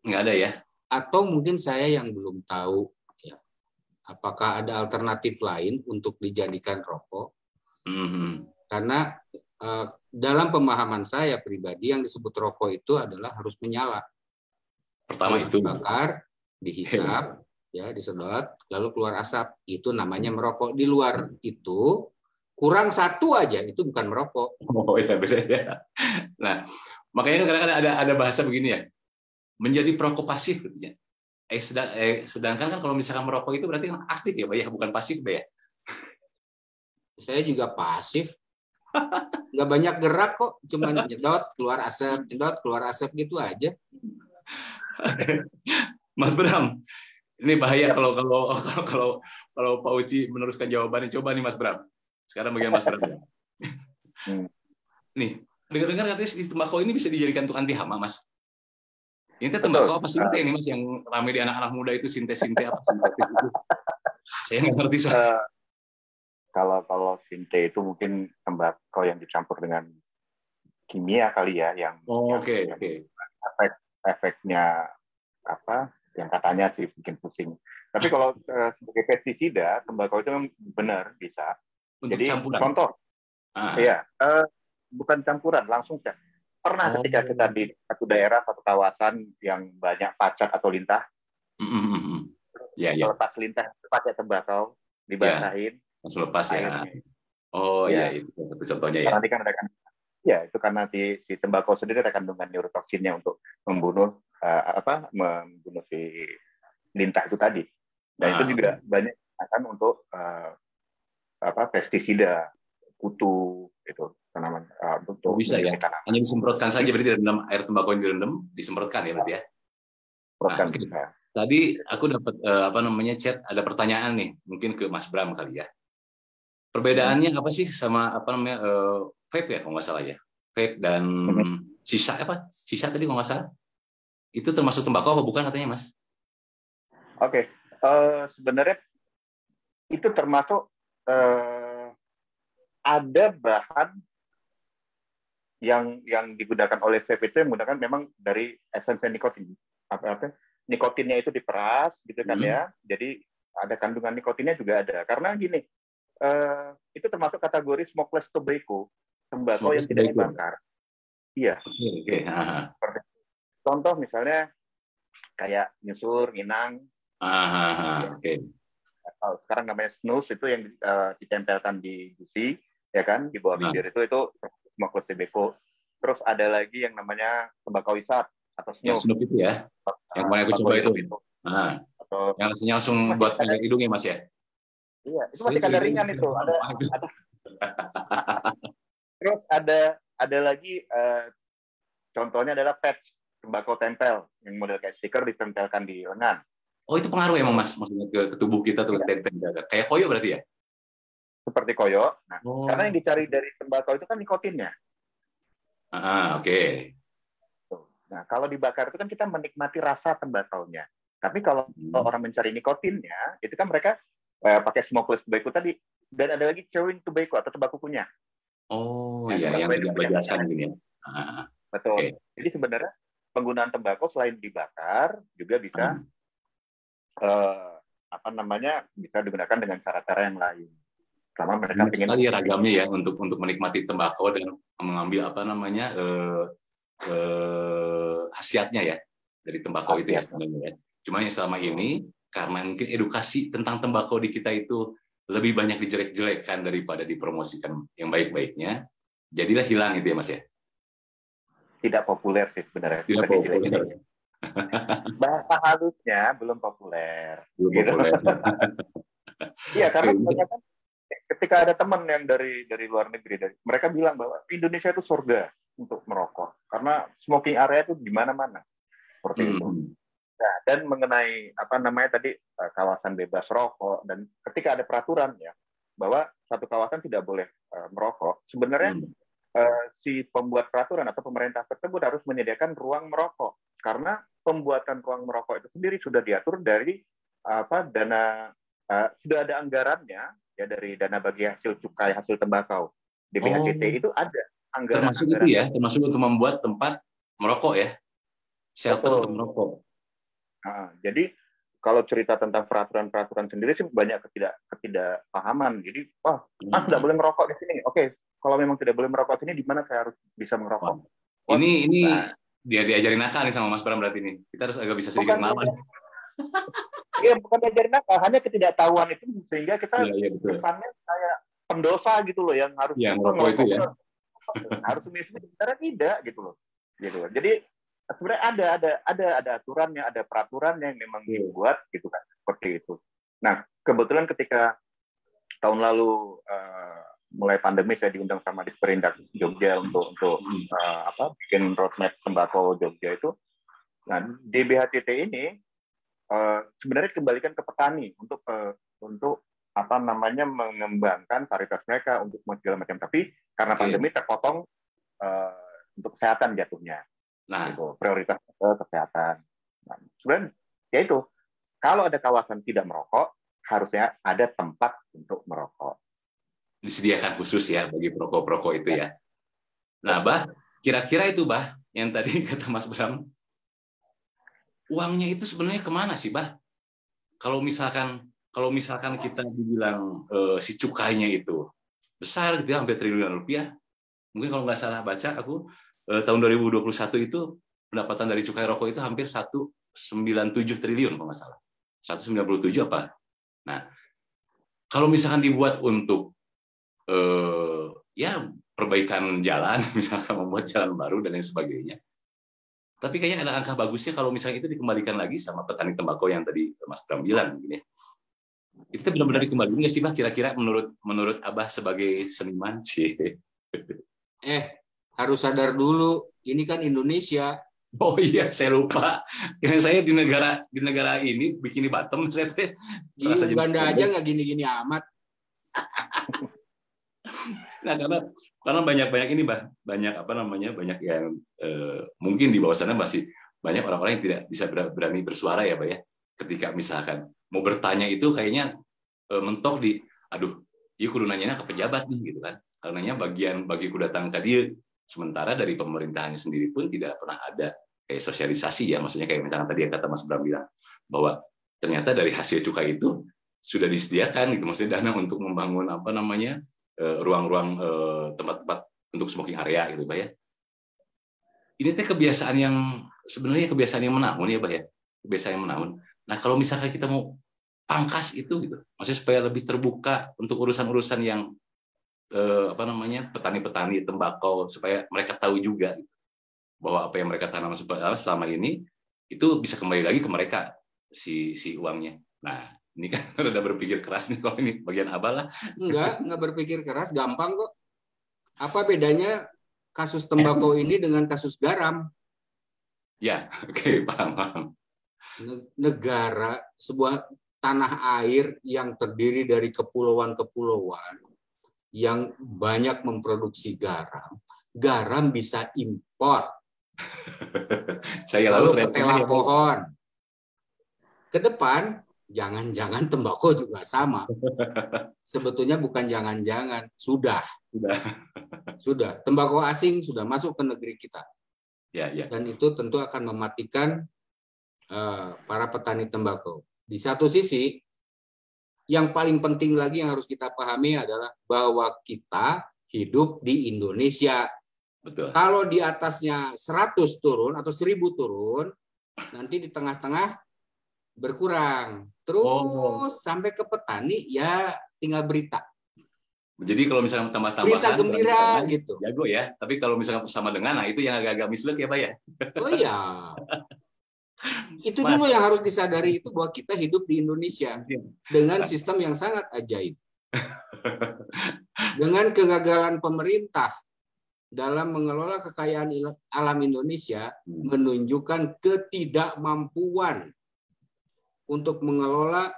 Nggak ada ya? Atau mungkin saya yang belum tahu ya. Apakah ada alternatif lain untuk dijadikan rokok? Karena dalam pemahaman saya pribadi yang disebut rokok itu adalah harus menyala. Pertama itu dibakar, dihisap, ya disedot, lalu keluar asap. Itu namanya merokok. Di luar itu kurang satu aja itu bukan merokok. Oh iya, beda ya. Nah, makanya kadang-kadang ada bahasa begini ya, menjadi perokok pasif gitu ya. Sedangkan kan kalau misalkan merokok itu berarti kan aktif ya, Pak ya, bukan pasif, Pak ya. Saya juga pasif. Nggak banyak gerak kok, cuma nyedot keluar asap gitu aja. Mas Bram, ini bahaya kalau Pak Uci meneruskan jawabannya. Coba nih Mas Bram. Sekarang bagian Mas Bram. Nih, dengar-dengar katanya si tembakau ini bisa dijadikan untuk anti hama, Mas. Ini tembakau apa sinte ini Mas yang ramai di anak-anak muda itu, sintetis itu? Saya nggak ngerti soal. Kalau sinte itu mungkin tembakau yang dicampur dengan kimia kali ya, yang Oke. Efeknya apa? Yang katanya sih bikin pusing. Tapi kalau sebagai pestisida, tembakau itu memang benar bisa. Untuk jadi campuran. contoh, bukan campuran, langsung Pernah ketika kita di satu daerah, satu kawasan yang banyak pacat atau lintah, Ya, ya. lepas lintah pakai tembakau, dibasahin, langsung lepas ya. airnya. Oh Ya. iya, itu contohnya ya. Karena nanti kan ada ya itu karena si tembakau sendiri ada kandungan neurotoksinnya untuk membunuh membunuh si lintah itu tadi. Dan itu juga banyak akan untuk pestisida, kutu itu tanaman untuk bisa ya. tanaman. Hanya disemprotkan saja berarti direndam air tembakau yang direndam disemprotkan ya berarti ya. Nah, tadi aku dapat chat ada pertanyaan nih mungkin ke Mas Bram kali ya. Perbedaannya apa sih sama vape ya kalau nggak salah ya? Vape dan sisa Sisa tadi kalau nggak salah. Itu termasuk tembakau apa bukan katanya Mas? Oke. Sebenarnya itu termasuk ada bahan yang digunakan oleh vape itu yang menggunakan memang dari esensi nikotin. Nikotinnya itu diperas gitu kan ya. Jadi ada kandungan nikotinnya juga ada. Karena gini, itu termasuk kategori smokeless tobacco, tembakau yang tidak dibakar. Iya. Okay. Contoh misalnya kayak nyusur, nginang. Oke. Sekarang namanya snus itu yang ditempelkan di gusi, ya kan, di bawah bibir itu smokeless tobacco. Terus ada lagi yang namanya tembakau isap atau snuff. Yang snuff itu ya, yang kemarin aku coba itu. Atau yang langsung buat penyakit hidungnya Mas ya. Iya, itu masih kadar ringan itu. Terus ada lagi contohnya adalah patch tembakau tempel yang model kayak stiker ditempelkan di lengan. Oh itu pengaruh emang Mas, maksudnya ke tubuh kita tuh kayak koyo berarti ya? Seperti koyo. Nah, karena yang dicari dari tembakau itu kan nikotinnya. Oke. Nah, kalau dibakar itu kan kita menikmati rasa tembakaunya. Tapi kalau orang mencari nikotinnya, itu kan mereka pakai smokeless tobacco tadi. Dan ada lagi chewing tobacco atau tembakau kunyah. Oh iya, yang tidak berjasa gini ya. Betul. Okay. Jadi sebenarnya penggunaan tembakau selain dibakar juga bisa bisa digunakan dengan cara-cara yang lain. Selama mereka ingin sekali ragamnya ya untuk menikmati tembakau dan mengambil khasiatnya ya dari tembakau itu ya sebenarnya. Cuma yang selama ini karena mungkin edukasi tentang tembakau di kita itu lebih banyak dijelek-jelekkan daripada dipromosikan yang baik-baiknya, jadilah hilang itu ya Mas ya. Tidak populer sih sebenarnya. Tidak populer. Bahasa halusnya belum populer. Belum populer. Iya, karena ketika ada teman yang dari luar negeri, mereka bilang bahwa Indonesia itu surga untuk merokok karena smoking area itu di mana-mana seperti itu. Nah, dan mengenai tadi kawasan bebas rokok dan ketika ada peraturan ya bahwa satu kawasan tidak boleh merokok, sebenarnya si pembuat peraturan atau pemerintah tersebut harus menyediakan ruang merokok karena pembuatan ruang merokok itu sendiri sudah diatur dari dana sudah ada anggarannya ya dari dana bagi hasil cukai hasil tembakau DBHJT itu ada anggaran. Termasuk itu ya, termasuk untuk membuat tempat merokok ya, shelter untuk merokok. Jadi kalau cerita tentang peraturan sendiri sih banyak ketidakpahaman. Jadi, Mas tidak boleh merokok di sini. Oke, kalau memang tidak boleh merokok di sini, di mana saya harus bisa merokok? Ini dia diajarin nakal nih sama Mas Bram berarti ini. Kita harus agak bisa sedikit ngelawan. Iya, bukan diajarin nakal, hanya ketidaktahuan itu sehingga kita kesannya kayak pendosa gitu loh yang harus merokok itu ya. Harus miskin, sebenarnya tidak gitu loh. Jadi sebenarnya ada aturannya, ada peraturannya yang memang dibuat gitu kan, seperti itu. Nah, kebetulan ketika tahun lalu mulai pandemi saya diundang sama Disperindak Jogja untuk bikin roadmap tembakau Jogja itu. Nah, DBHJT ini sebenarnya kembalikan ke petani untuk mengembangkan varietas mereka untuk segala macam. Tapi karena pandemi terpotong untuk kesehatan jatuhnya. Nah, gitu, prioritas kesehatan. Nah, sebenarnya ya itu. Kalau ada kawasan tidak merokok, harusnya ada tempat untuk merokok. Disediakan khusus ya bagi perokok-perokok itu ya. Nah, kira-kira itu yang tadi kata Mas Bram, uangnya itu sebenarnya kemana sih, Kalau misalkan kita dibilang si cukainya itu besar gitu ya, hampir triliunan rupiah. Mungkin kalau nggak salah baca aku tahun 2021 itu pendapatan dari cukai rokok itu hampir 197 triliun kalau nggak salah. 197 apa? Nah, kalau misalkan dibuat untuk ya perbaikan jalan, misalkan membuat jalan baru dan lain sebagainya. Tapi kayaknya ada angka bagusnya kalau misalnya itu dikembalikan lagi sama petani tembakau yang tadi Mas Bram bilang, gini. Itu benar-benar dikembalikan nggak sih, Bah? Kira-kira menurut Abah sebagai seniman sih. Harus sadar dulu, ini kan Indonesia. Oh iya, saya lupa. Karena saya di negara ini bikini bottom, saya di Uganda aja nggak gini-gini amat. Nah, karena banyak ini, Bah, banyak yang mungkin di bawah sana masih banyak orang-orang yang tidak bisa berani bersuara ya, Bah ya. Ketika misalkan mau bertanya itu kayaknya mentok di, aduh, iya kudu nanyanya ke pejabat nih gitu kan. Karenanya bagian bagi ku datang ke dia, sementara dari pemerintahannya sendiri pun tidak pernah ada kayak sosialisasi ya, maksudnya kayak misalnya tadi yang kata Mas Bram bilang bahwa ternyata dari hasil cukai itu sudah disediakan gitu, maksudnya dana untuk membangun ruang-ruang tempat-tempat untuk smoking area gitu, Pak ya. Ini teh kebiasaan yang sebenarnya kebiasaan yang menahun ya, Pak ya. Kebiasaan yang menahun. Nah, kalau misalkan kita mau pangkas itu gitu, maksudnya supaya lebih terbuka untuk urusan-urusan yang petani-petani tembakau, supaya mereka tahu juga gitu, bahwa apa yang mereka tanam selama ini itu bisa kembali lagi ke mereka si uangnya. Nah, ini kan udah berpikir keras nih kalau ini bagian Abah lah. Nggak berpikir keras, gampang kok. Apa bedanya kasus tembakau ini dengan kasus garam? Ya, oke, paham. Negara, sebuah tanah air yang terdiri dari kepulauan-kepulauan yang banyak memproduksi garam bisa impor. Saya lalu ketela pohon. Ke depan, jangan-jangan tembakau juga sama. Sebetulnya bukan jangan-jangan, sudah. Tembakau asing sudah masuk ke negeri kita. Ya. Dan itu tentu akan mematikan para petani tembakau. Di satu sisi, yang paling penting lagi yang harus kita pahami adalah bahwa kita hidup di Indonesia. Betul. Kalau di atasnya 100 turun atau 1000 turun, nanti di tengah-tengah berkurang. Terus sampai ke petani ya tinggal berita. Jadi kalau misalnya tambah-tambahan berita gembira gitu. Jago ya. Tapi kalau misalnya sama dengan, nah itu yang agak-agak mislead ya, Pak ya. Oh iya. Itu dulu yang harus disadari, itu bahwa kita hidup di Indonesia dengan sistem yang sangat ajaib. Dengan kegagalan pemerintah dalam mengelola kekayaan alam Indonesia menunjukkan ketidakmampuan untuk mengelola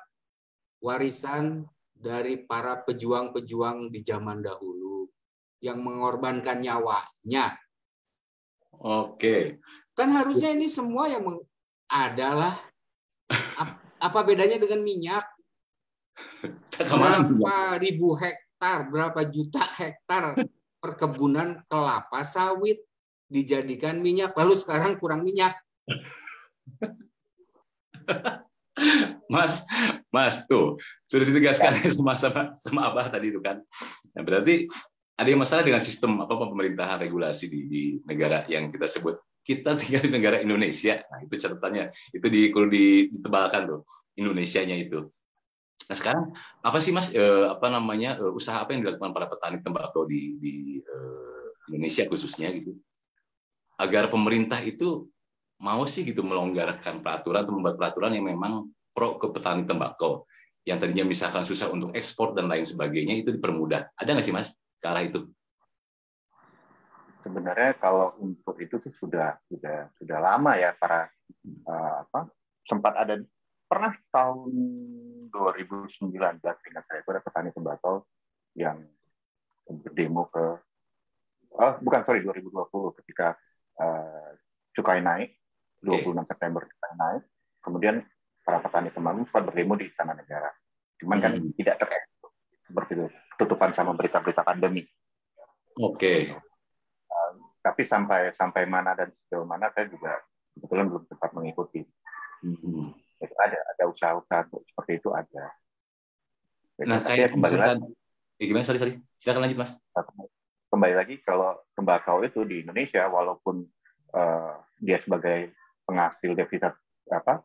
warisan dari para pejuang-pejuang di zaman dahulu yang mengorbankan nyawanya. Oke. Kan harusnya ini semua yang adalah apa bedanya dengan minyak? Berapa ribu hektar, berapa juta hektar perkebunan kelapa sawit dijadikan minyak, lalu sekarang kurang minyak. Mas tuh sudah ditegaskan sama Abah tadi itu kan. Nah, berarti ada yang masalah dengan sistem pemerintahan regulasi di negara yang kita sebut, kita tinggal di negara Indonesia. Nah, itu catatannya. Itu perlu ditebalkan tuh Indonesianya itu. Nah, sekarang apa sih Mas usaha apa yang dilakukan para petani tembakau di Indonesia khususnya gitu, agar pemerintah itu mau sih gitu melonggarkan peraturan atau membuat peraturan yang memang pro ke petani tembakau yang tadinya misalkan susah untuk ekspor dan lain sebagainya itu dipermudah. Ada nggak sih Mas ke arah itu? Sebenarnya kalau untuk itu tuh sudah lama ya, para sempat ada, pernah tahun 2019 ingat saya, ada petani tembakau yang berdemo ke 2020 ketika cukai naik, 26 September cukai naik, kemudian para petani tembakau sempat berdemo di Istana Negara. Cuman kan tidak terekspos seperti itu, tutupan sama berita-berita pandemi. Oke. Tapi sampai mana dan sejauh mana saya juga kebetulan belum sempat mengikuti. Itu ada usaha-usaha seperti itu ada. Nah, kayak misalkan, gimana? Sorry, silakan lanjut Mas. kembali lagi kalau tembakau itu di Indonesia walaupun dia sebagai penghasil devisa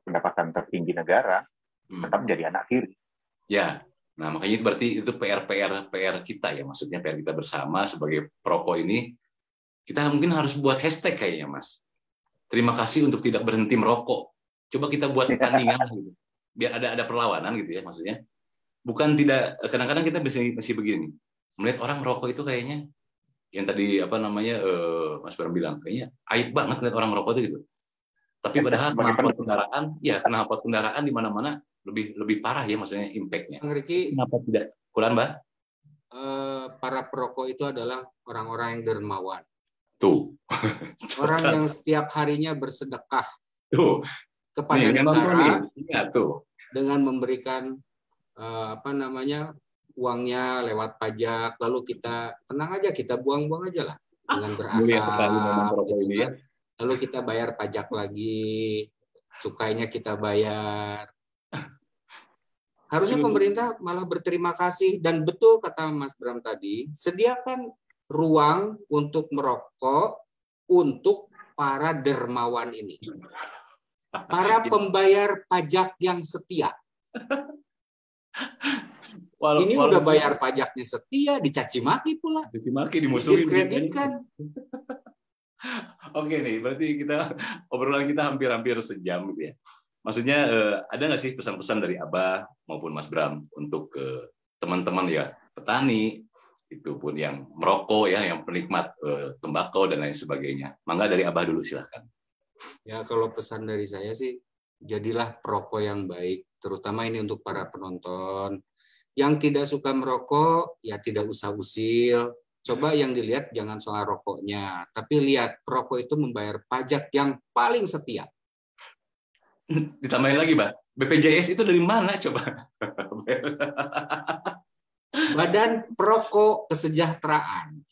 pendapatan tertinggi negara tetap jadi anak tiri. Ya, nah makanya itu berarti itu PR kita ya, maksudnya PR kita bersama sebagai perokok ini, kita mungkin harus buat hashtag kayaknya Mas. Terima kasih untuk tidak berhenti merokok. Coba kita buat tandingan gitu, biar ada perlawanan gitu ya, maksudnya. Bukan tidak, kadang-kadang kita masih begini, melihat orang merokok itu kayaknya yang tadi Mas Bram bilang, kayaknya aib banget lihat orang merokok itu gitu. Tapi padahal knalpot kendaraan di mana-mana lebih parah ya, maksudnya impact-nya. Kenapa tidak? Kulan, Mbak? Para perokok itu adalah orang-orang yang dermawan. Tuh. Orang yang setiap harinya bersedekah. Tuh. Kepada negara. Iya, tuh. Dengan memberikan uangnya lewat pajak, lalu kita tenang aja, kita buang-buang aja lah dengan berasal gitu ini, kan. Lalu kita bayar pajak lagi, cukainya kita bayar. Harusnya pemerintah malah berterima kasih, dan betul kata Mas Bram tadi, sediakan ruang untuk merokok untuk para dermawan ini, para pembayar pajak yang setia. Ini udah bayar pajaknya setia, dicaci maki pula. Dicaci maki, dimusuhin. Diskreditkan. Oke nih, berarti obrolan kita hampir sejam gitu ya. Maksudnya ada nggak sih pesan-pesan dari Abah maupun Mas Bram untuk teman-teman ya petani, itu pun yang merokok ya, yang penikmat tembakau dan lain sebagainya. Mangga dari Abah dulu silahkan. Ya kalau pesan dari saya sih, jadilah perokok yang baik, terutama ini untuk para penonton. Yang tidak suka merokok, ya tidak usah usil. Coba yang dilihat jangan soal rokoknya, tapi lihat perokok itu membayar pajak yang paling setia. Ditambahin lagi, Mbak. BPJS itu dari mana coba? Badan Perokok Kesejahteraan.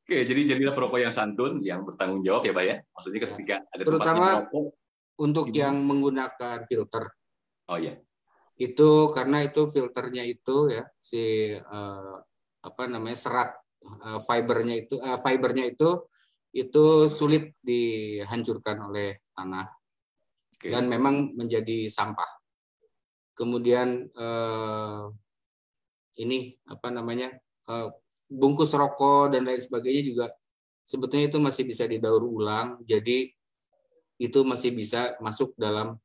Oke, jadilah perokok yang santun, yang bertanggung jawab ya, Pak ya. Maksudnya ketika ada terutama merokok, untuk yang menggunakan filter. Oh iya. Itu karena itu filternya itu ya serat fibernya itu sulit dihancurkan oleh tanah. Oke. Dan memang menjadi sampah. Kemudian bungkus rokok dan lain sebagainya juga sebetulnya itu masih bisa didaur ulang, jadi itu masih bisa masuk dalam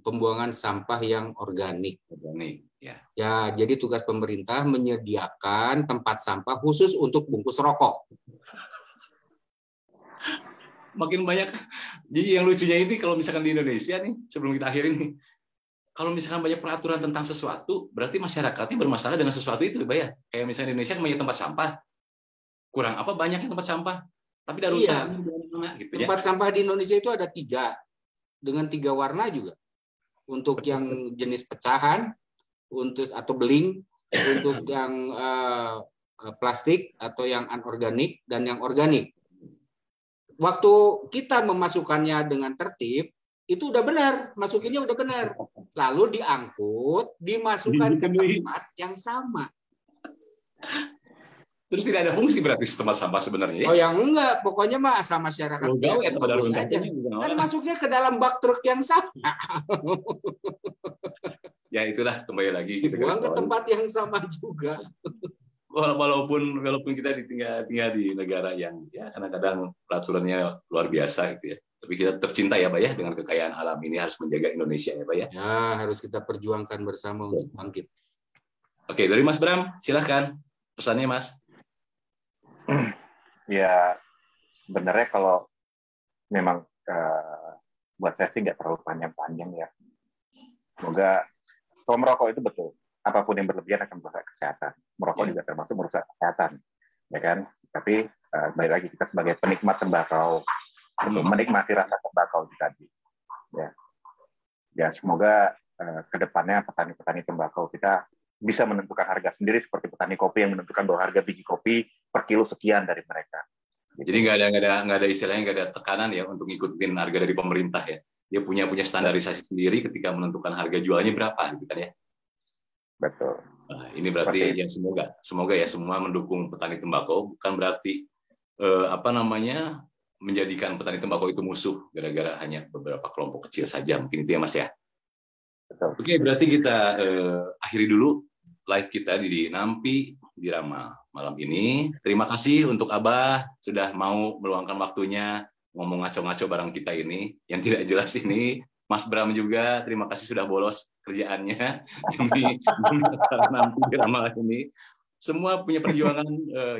pembuangan sampah yang organik. Ya. Ya, jadi tugas pemerintah menyediakan tempat sampah khusus untuk bungkus rokok. Makin banyak. Jadi yang lucunya ini kalau misalkan di Indonesia nih, sebelum kita akhiri nih, kalau misalkan banyak peraturan tentang sesuatu, berarti masyarakatnya bermasalah dengan sesuatu itu, Pak ya. Kayak misalnya Indonesia banyak tempat sampah. Kurang apa banyaknya tempat sampah? Tapi darurat gitu ya. Tempat sampah di Indonesia itu ada 3 dengan 3 warna juga. Untuk yang jenis pecahan, atau beling, untuk yang plastik atau yang anorganik dan yang organik. Waktu kita memasukkannya dengan tertib, itu udah benar, masukinnya udah benar. Lalu diangkut, dimasukkan ke tempat yang sama. Terus tidak ada fungsi berarti tempat sampah sebenarnya ya? Oh yang enggak, pokoknya mah asal masyarakat aja. Kan masuknya ke dalam bak truk yang sama. Ya itulah, kembali lagi. Dibuang ke tempat yang sama juga. Walaupun kita tinggal di negara yang ya kadang-kadang peraturannya luar biasa gitu ya. Tapi kita tercinta ya, Pak ya, dengan kekayaan alam ini, harus menjaga Indonesia ya, Pak ya. Ya, harus kita perjuangkan bersama untuk bangkit. Oke, dari Mas Bram, silahkan pesannya, Mas. Ya, sebenarnya kalau memang buat saya sih nggak terlalu panjang-panjang ya. Semoga kalau merokok itu betul, apapun yang berlebihan akan merusak kesehatan. Merokok juga termasuk merusak kesehatan, ya kan? Tapi balik lagi kita sebagai penikmat tembakau, menikmati rasa tembakau itu tadi. Ya semoga kedepannya petani-petani tembakau kita bisa menentukan harga sendiri seperti petani kopi yang menentukan bahwa harga biji kopi per kilo sekian dari mereka. Gitu. Jadi nggak ada istilahnya, nggak ada tekanan ya untuk ngikutin harga dari pemerintah ya. Dia punya standarisasi sendiri ketika menentukan harga jualnya berapa gitu kan ya. Betul. Nah, ini berarti ya semoga ya semua mendukung petani tembakau, bukan berarti menjadikan petani tembakau itu musuh gara-gara hanya beberapa kelompok kecil saja. Mungkin itu ya Mas ya. Betul. Oke, berarti kita akhiri dulu live kita di Nampi di Rama malam ini. Terima kasih untuk Abah sudah mau meluangkan waktunya ngomong ngaco-ngaco bareng kita ini yang tidak jelas ini. Mas Bram juga terima kasih sudah bolos kerjaannya demi acara Nampi di Rama ini. Semua punya perjuangan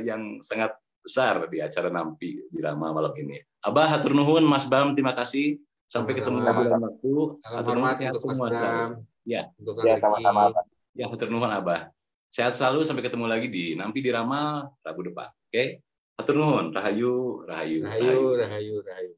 yang sangat besar di acara Nampi di Rama malam ini. Abah hatur nuhun, Mas Bram terima kasih. Sampai ketemu lagi dalam waktu. Salam hormat untuk Mas Bram. Ya. Untuk Ya, sama-sama. Ya, hatur nuhun Abah. Sehat selalu, sampai ketemu lagi di Nampi di Rama Rabu depan. Oke? Hatur nuhun, rahayu, rahayu. Rahayu, rahayu, rahayu.